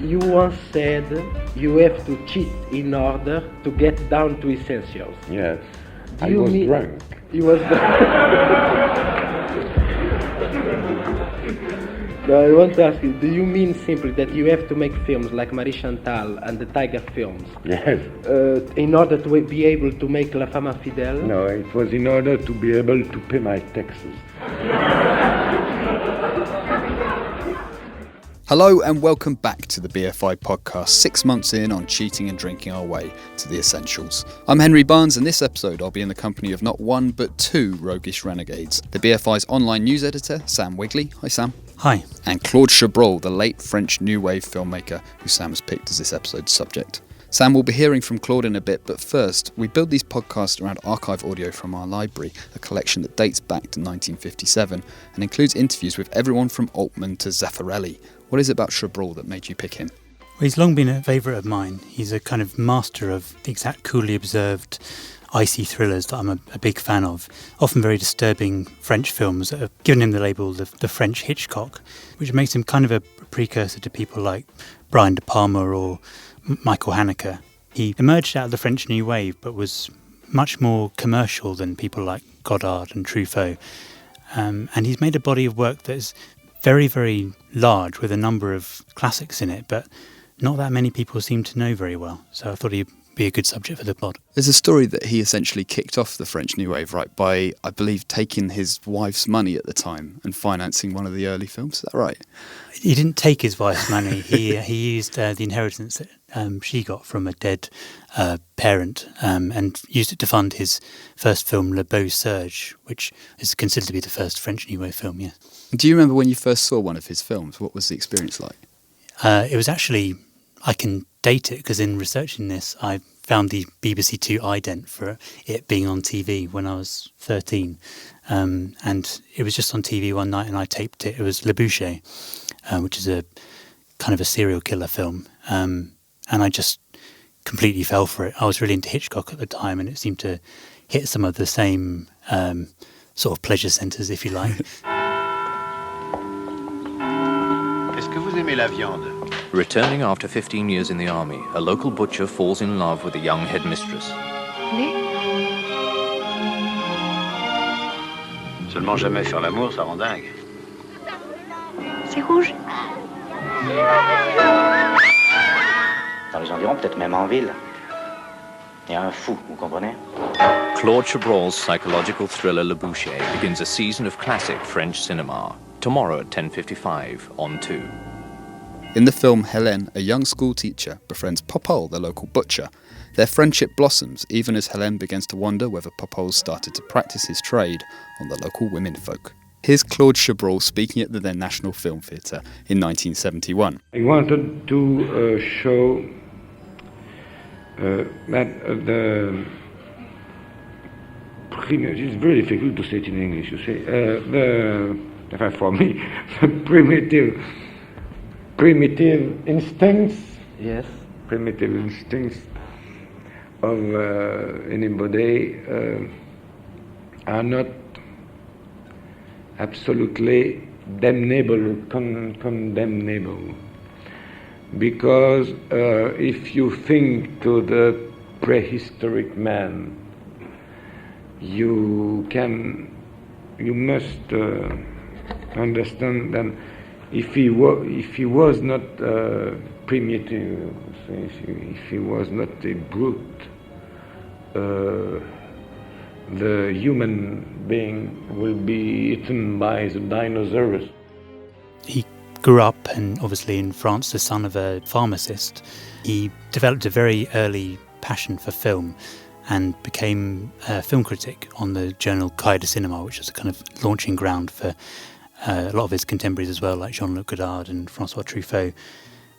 You once said you have to cheat in order to get down to essentials. Yes. I was drunk. You was No, I want to ask you, do you mean simply that you have to make films like Marie Chantal and the Tiger films? Yes. In order to be able to make La Femme Fidèle? No, it was in order to be able to pay my taxes. Hello and welcome back to the BFI Podcast, 6 months in on cheating and drinking our way to the essentials. I'm Henry Barnes, and this episode I'll be in the company of not one but two roguish renegades. The BFI's online news editor, Sam Wigley. Hi Sam. Hi. And Claude Chabrol, the late French New Wave filmmaker who Sam has picked as this episode's subject. Sam will be hearing from Claude in a bit, but first, we build these podcasts around archive audio from our library, a collection that dates back to 1957 and includes interviews with everyone from Altman to Zeffirelli. What is it about Chabrol that made you pick him? Well, he's long been a favourite of mine. He's a kind of master of the exact coolly observed, icy thrillers that I'm a big fan of. Often very disturbing French films that have given him the label the French Hitchcock, which makes him kind of a precursor to people like Brian De Palma or Michael Haneke. He emerged out of the French New Wave, but was much more commercial than people like Godart and Truffaut. And he's made a body of work that is very, very large with a number of classics in it, but not that many people seem to know very well. So I thought he'd be a good subject for the pod. There's a story that he essentially kicked off the French New Wave, right, by, I believe, taking his wife's money at the time and financing one of the early films. Is that right? He didn't take his wife's money. He used the inheritance that she got from a dead parent and used it to fund his first film, Le Beau Serge, which is considered to be the first French New Wave film, yeah. Do you remember when you first saw one of his films? What was the experience like? It was actually, I can date it because in researching this, I found the BBC Two ident for it being on TV when I was 13. And it was just on TV one night and I taped it. It was Le Boucher, which is a kind of a serial killer film. And I just completely fell for it. I was really into Hitchcock at the time and it seemed to hit some of the same sort of pleasure centres, if you like. Est-ce que vous aimez la viande? Returning after 15 years in the army, a local butcher falls in love with a young headmistress. Seulement jamais faire l'amour, ça rend dingue. C'est rouge. Dans les environs, peut-être même en ville. Il y a un fou, vous comprenez? Claude Chabrol's psychological thriller Le Boucher begins a season of classic French cinema. Tomorrow at 10:55 on 2. In the film, Hélène, a young school teacher, befriends Popol, the local butcher. Their friendship blossoms, even as Hélène begins to wonder whether Popol's started to practice his trade on the local womenfolk. Here's Claude Chabrol speaking at the then National Film Theatre in 1971. I wanted to show that it's very difficult to say it in English, you say, for me, the primitive instincts, Yes. primitive instincts of anybody are not absolutely condemnable. Because if you think to the prehistoric man, you must understand that if he was not primitive, if he was not a brute, the human being will be eaten by the dinosaurs. He grew up, and obviously in France, the son of a pharmacist. He developed a very early passion for film and became a film critic on the journal Cahiers de Cinéma, which was a kind of launching ground for a lot of his contemporaries as well, like Jean-Luc Godard and François Truffaut.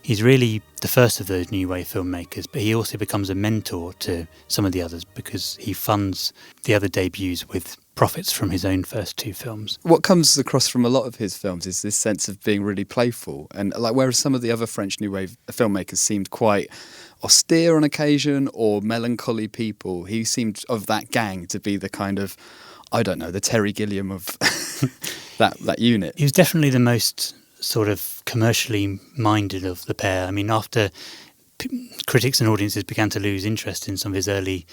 He's really the first of those new wave filmmakers, but he also becomes a mentor to some of the others because he funds the other debuts with profits from his own first two films. What comes across from a lot of his films is this sense of being really playful, and like whereas some of the other French new wave filmmakers seemed quite austere on occasion or melancholy people, he seemed of that gang to be the kind of, I don't know, the Terry Gilliam of that unit. He was definitely the most sort of commercially minded of the pair. I mean, after critics and audiences began to lose interest in some of his early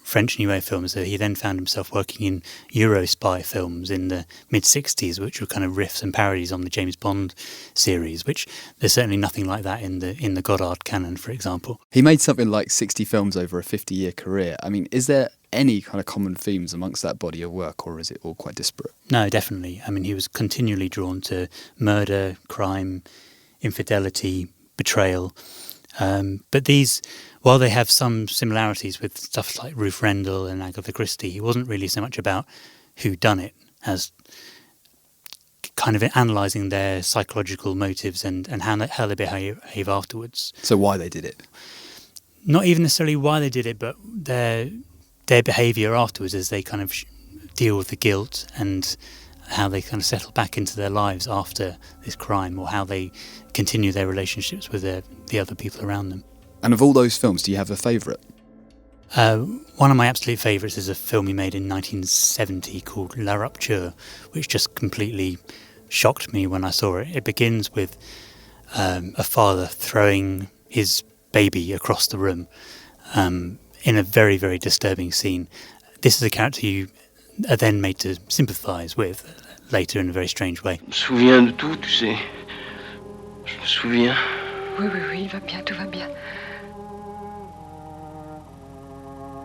French New Wave films, he then found himself working in Euro spy films in the mid-60s, which were kind of riffs and parodies on the James Bond series, which there's certainly nothing like that in the Godart canon, for example. He made something like 60 films over a 50-year career. I mean, is there any kind of common themes amongst that body of work, or is it all quite disparate? No, definitely. I mean, he was continually drawn to murder, crime, infidelity, betrayal. But these, while they have some similarities with stuff like Ruth Rendell and Agatha Christie, he wasn't really so much about who done it as kind of analysing their psychological motives and how they behave afterwards. So why they did it? Not even necessarily why they did it, but their behaviour afterwards as they kind of deal with the guilt and how they kind of settle back into their lives after this crime, or how they continue their relationships with the other people around them. And of all those films, do you have a favourite? One of my absolute favourites is a film he made in 1970 called La Rupture, which just completely shocked me when I saw it. It begins with a father throwing his baby across the room in a very, very disturbing scene. This is a character you are then made to sympathise with later in a very strange way. Je me souviens de tout, tu sais. Je me souviens. Oui, il va bien, tout va bien.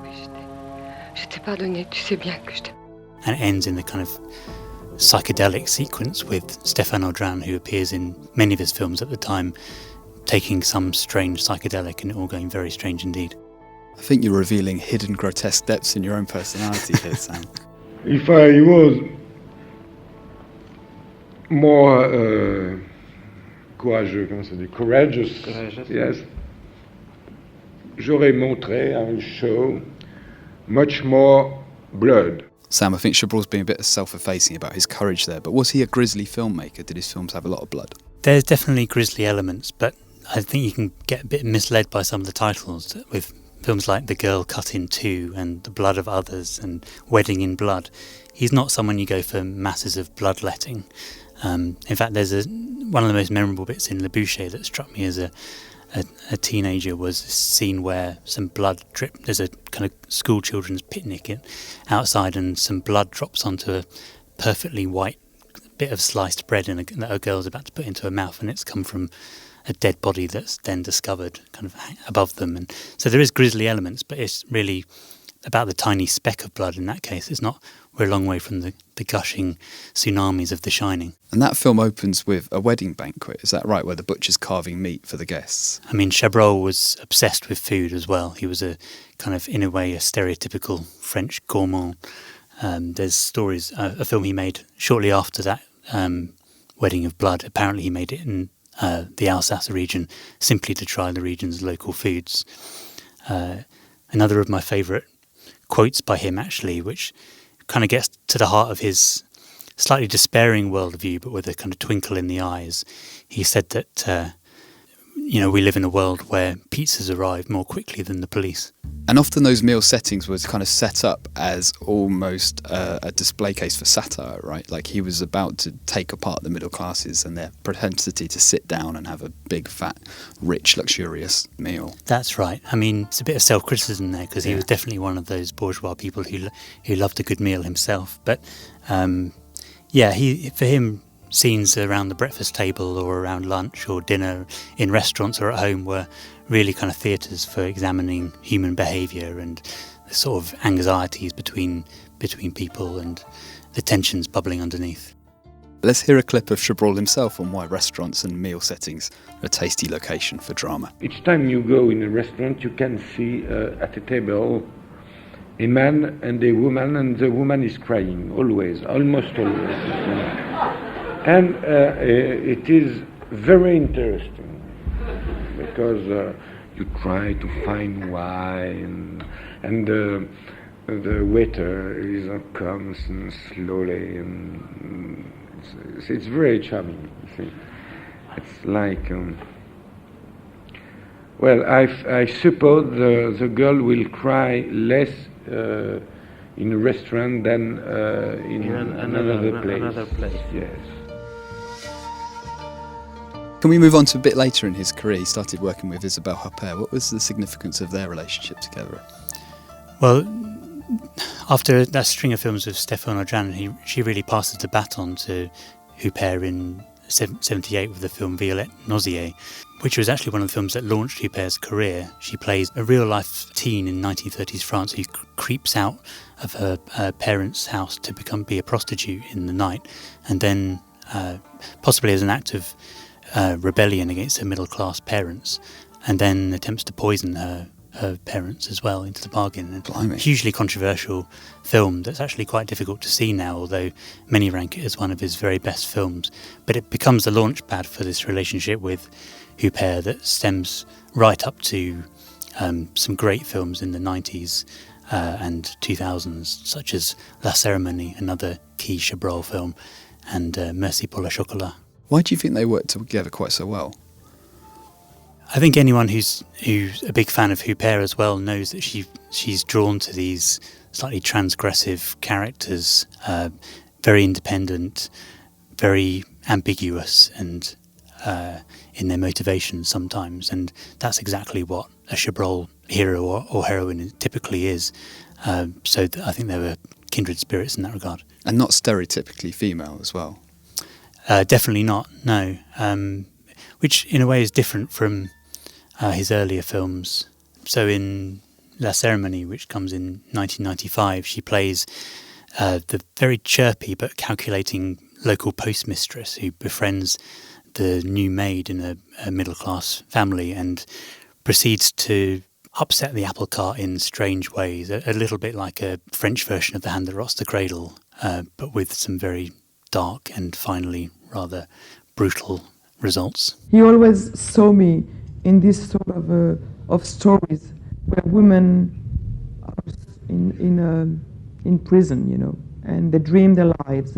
Oui, je t'ai pardonné, tu sais bien que je t'ai... And it ends in the kind of psychedelic sequence with Stéphane Audran, who appears in many of his films at the time, taking some strange psychedelic and it all going very strange indeed. I think you're revealing hidden grotesque depths in your own personality here, Sam. If I was more courageous, yes, j'aurais montré, I will show much more blood. Sam, I think Chabrol's being a bit self-effacing about his courage there, but was he a grisly filmmaker? Did his films have a lot of blood? There's definitely grisly elements, but I think you can get a bit misled by some of the titles with films like The Girl Cut in Two and The Blood of Others and Wedding in Blood. He's not someone you go for masses of bloodletting. In fact, there's one of the most memorable bits in Le Boucher that struck me as a teenager was a scene where some blood dripped. There's a kind of school children's picnic outside, and some blood drops onto a perfectly white bit of sliced bread that a girl's about to put into her mouth, and it's come from a dead body that's then discovered kind of above them. And so there is grisly elements, but it's really about the tiny speck of blood in that case. It's not, we're a long way from the gushing tsunamis of The Shining. And that film opens with a wedding banquet, is that right, where the butcher's carving meat for the guests? I mean, Chabrol was obsessed with food as well. He was a kind of, in a way, a stereotypical French gourmand. There's stories, a film he made shortly after that Wedding of Blood. Apparently he made it in the Alsace region simply to try the region's local foods. Another of my favourite quotes by him, actually, which kind of gets to the heart of his slightly despairing worldview, but with a kind of twinkle in the eyes. He said that, we live in a world where pizzas arrive more quickly than the police. And often those meal settings were kind of set up as almost a display case for satire, right? Like he was about to take apart the middle classes and their propensity to sit down and have a big, fat, rich, luxurious meal. That's right. I mean, it's a bit of self-criticism there, because he was definitely one of those bourgeois people who loved a good meal himself. But, for him, scenes around the breakfast table or around lunch or dinner in restaurants or at home were really kind of theatres for examining human behaviour and the sort of anxieties between people and the tensions bubbling underneath. Let's hear a clip of Chabrol himself on why restaurants and meal settings are a tasty location for drama. Each time you go in a restaurant, you can see at a table a man and a woman, and the woman is crying, almost always. And it is very interesting because you try to find why, and the waiter comes and slowly, and it's very charming. You see. It's like, I suppose the girl will cry less in a restaurant than in another place. Another place. Yes. Can we move on to a bit later in his career? He started working with Isabelle Huppert. What was the significance of their relationship together? Well, after that string of films with Stéphane Audran, she really passes the baton to Huppert in 1978 with the film Violette Nozier, which was actually one of the films that launched Huppert's career. She plays a real-life teen in 1930s France who creeps out of her parents' house to be a prostitute in the night, and then, possibly as an act of rebellion against her middle-class parents, and then attempts to poison her parents as well into the bargain. And hugely controversial film that's actually quite difficult to see now, although many rank it as one of his very best films. But it becomes the launch pad for this relationship with Huppert that stems right up to some great films in the 90s and 2000s, such as La Cérémonie, another key Chabrol film, and Merci pour le chocolat. Why do you think they worked together quite so well? I think anyone who's a big fan of Huppert as well knows that she's drawn to these slightly transgressive characters, very independent, very ambiguous, and in their motivations sometimes. And that's exactly what a Chabrol hero or heroine typically is. So I think they were kindred spirits in that regard. And not stereotypically female as well? Definitely not, no. Which in a way is different from his earlier films. So in La Cérémonie, which comes in 1995, she plays the very chirpy but calculating local postmistress who befriends the new maid in a middle-class family and proceeds to upset the apple cart in strange ways, a little bit like a French version of The Hand That Rots the Cradle, but with some very dark and finally rather brutal results. He always saw me in this sort of stories where women are in prison, you know, and they dream their lives,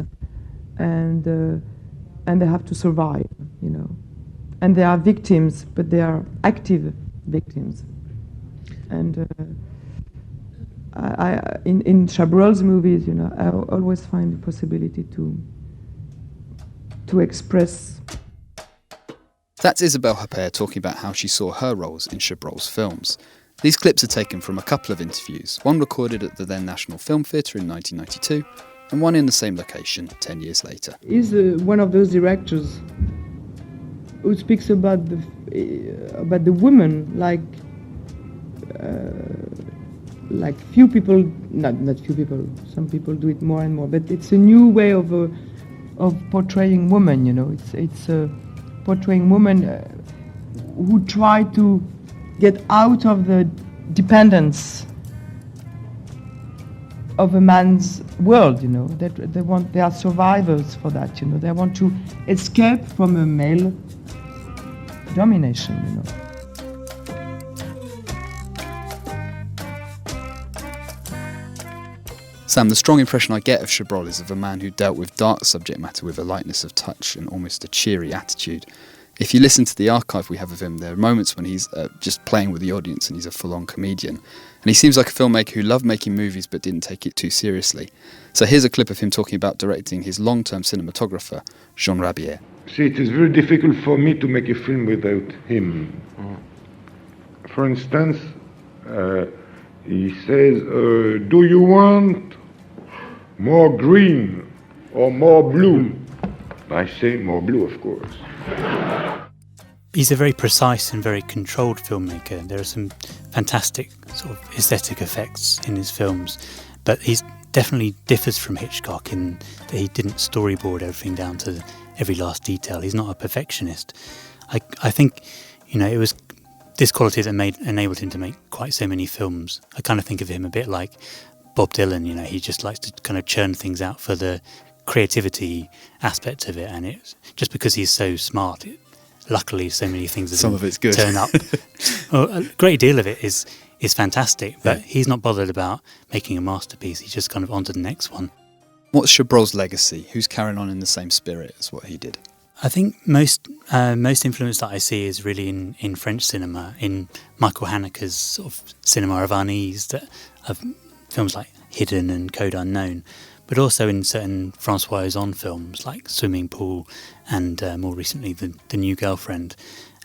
and they have to survive, you know, and they are victims, but they are active victims. And in Chabrol's movies, you know, I always find the possibility to express. That's Isabelle Huppert talking about how she saw her roles in Chabrol's films. These clips are taken from a couple of interviews, one recorded at the then National Film Theatre in 1992, and one in the same location 10 years later. He's one of those directors who speaks about the woman like few people, not few people, some people do it more and more, but it's a new way of portraying women, you know. It's portraying women who try to get out of the dependence of a man's world, you know. They are survivors for that, you know. They want to escape from a male domination, you know. Sam, the strong impression I get of Chabrol is of a man who dealt with dark subject matter with a lightness of touch and almost a cheery attitude. If you listen to the archive we have of him, there are moments when he's just playing with the audience and he's a full-on comedian. And he seems like a filmmaker who loved making movies but didn't take it too seriously. So here's a clip of him talking about directing his long-term cinematographer, Jean Rabier. See, it is very difficult for me to make a film without him. For instance, he says, do you want more green or more blue? I say more blue, of course. He's a very precise and very controlled filmmaker. There are some fantastic sort of aesthetic effects in his films, but he definitely differs from Hitchcock in that he didn't storyboard everything down to every last detail. He's not a perfectionist. I think, you know, it was this quality that enabled him to make quite so many films. I kind of think of him a bit like Bob Dylan, you know. He just likes to kind of churn things out for the creativity aspect of it, and it's just because he's so smart. Luckily, so many things some of it's good. Turn up. Well, a great deal of it is fantastic, but he's not bothered about making a masterpiece. He's just kind of on to the next one. What's Chabrol's legacy? Who's carrying on in the same spirit as what he did? I think most influence that I see is really in French cinema, in Michael Haneke's sort of cinema of unease, that of films like Hidden and Code Unknown. but also in certain Francois Ozon films like Swimming Pool and more recently The New Girlfriend.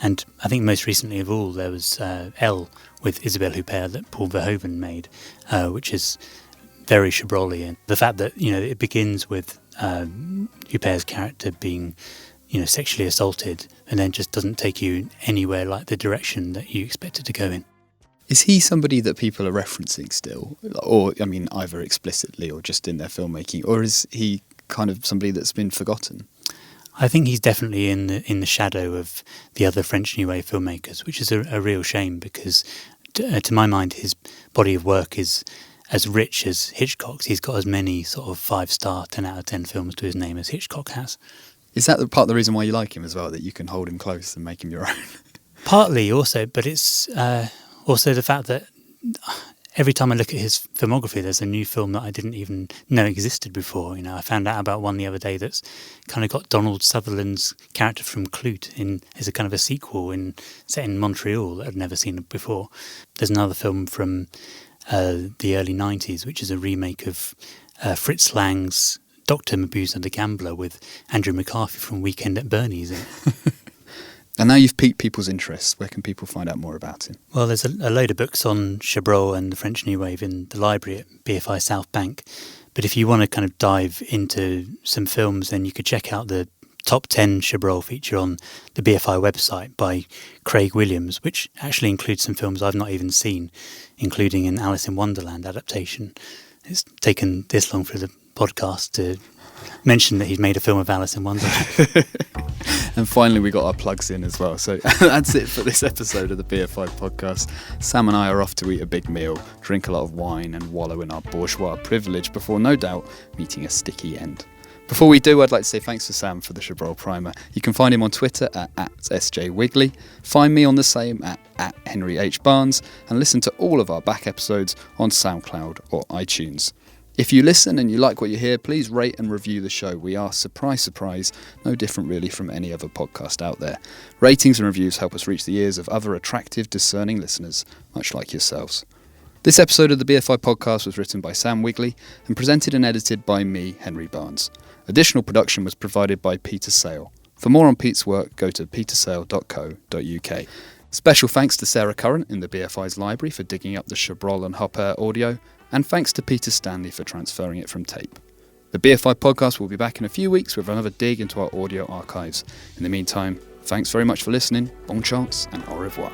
And I think most recently of all there was Elle with Isabelle Huppert that Paul Verhoeven made, which is very Chabrolian. The fact that, it begins with Huppert's character being, sexually assaulted and then just doesn't take you anywhere like the direction that you expect it to go in. Is he somebody that people are referencing still? Or, either explicitly or just in their filmmaking? Or is he kind of somebody that's been forgotten? I think he's definitely in the shadow of the other French New Wave filmmakers, which is a real shame because, to my mind, his body of work is as rich as Hitchcock's. He's got as many sort of 5-star, 10 out of 10 films to his name as Hitchcock has. Is that part of the reason why you like him as well, that you can hold him close and make him your own? Partly also, but it's also the fact that every time I look at his filmography, there's a new film that I didn't even know existed before. I found out about one the other day that's kind of got Donald Sutherland's character from Clute as a kind of a sequel set in Montreal that I'd never seen before. There's another film from the early 90s, which is a remake of Fritz Lang's Dr. Mabuse and the Gambler with Andrew McCarthy from Weekend at Bernie's in it. And now you've piqued people's interest. Where can people find out more about him? Well, there's a load of books on Chabrol and the French New Wave in the library at BFI South Bank. But if you want to kind of dive into some films, then you could check out the Top 10 Chabrol feature on the BFI website by Craig Williams, which actually includes some films I've not even seen, including an Alice in Wonderland adaptation. It's taken this long for the podcast to mention that he's made a film of Alice in Wonderland. And finally, we got our plugs in as well. So that's it for this episode of the BFI Podcast. Sam and I are off to eat a big meal, drink a lot of wine and wallow in our bourgeois privilege before, no doubt, meeting a sticky end. Before we do, I'd like to say thanks to Sam for the Chabrol primer. You can find him on Twitter at SJ Wigley, find me on the same at Henry H. Barnes, and listen to all of our back episodes on SoundCloud or iTunes. If you listen and you like what you hear, please rate and review the show. We are, surprise, no different really from any other podcast out there. Ratings and reviews help us reach the ears of other attractive, discerning listeners, much like yourselves. This episode of the BFI Podcast was written by Sam Wigley and presented and edited by me, Henry Barnes. Additional production was provided by Peter Sale. For more on Pete's work, go to petersale.co.uk. Special thanks to Sarah Curran in the BFI's library for digging up the Chabrol and Huppert audio, and thanks to Peter Stanley for transferring it from tape. The BFI Podcast will be back in a few weeks with another dig into our audio archives. In the meantime, thanks very much for listening, bon chance, and au revoir.